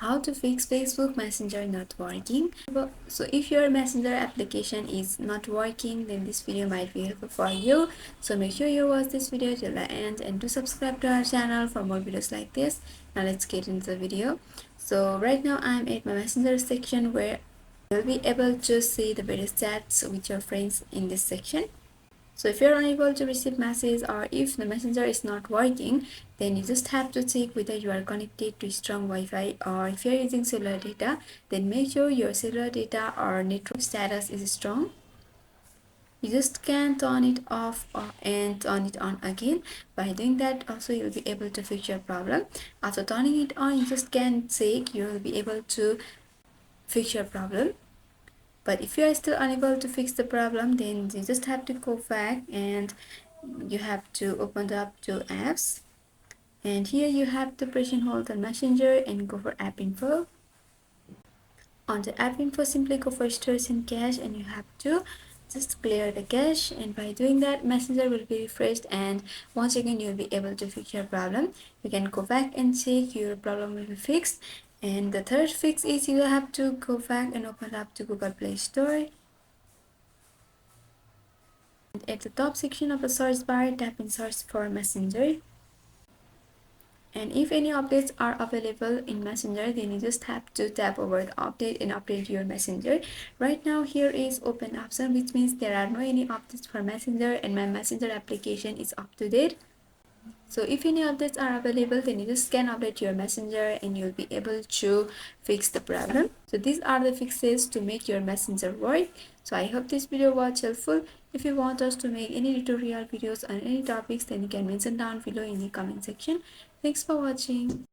How to fix Facebook Messenger not working. So if your Messenger application is not working, then this video might be helpful for you. So make sure you watch this video till the end and do subscribe to our channel for more videos like this. Now let's get into the video. So right now I'm at my Messenger section where you'll be able to see the various chats with your friends in this section. So if you're unable to receive messages or if the messenger is not working, then you just have to check whether you are connected to strong Wi-Fi, or if you're using cellular data, then make sure your cellular data or network status is strong. You just can turn it off and turn it on again. By doing that, also you'll be able to fix your problem. After turning it on, you just can check, you'll be able to fix your problem. But if you are still unable to fix the problem, then you just have to go back and you have to open up to apps, and here you have to press and hold on Messenger and go for app info. On the app info, simply go for storage and cache, and you have to just clear the cache, and by doing that, Messenger will be refreshed and once again you'll be able to fix your problem. You can go back and check your problem will be fixed. And the third fix is you have to go back and open up to Google Play Store. At the top section of the search bar, tap in search for Messenger. And if any updates are available in Messenger, then you just have to tap over the update and update your Messenger. Right now here is open option, which means there are no any updates for Messenger and my Messenger application is up to date. So if any updates are available, then you just can update your Messenger and you'll be able to fix the problem. So these are the fixes to make your Messenger work. So I hope this video was helpful. If you want us to make any tutorial videos on any topics, then you can mention down below in the comment section. Thanks for watching.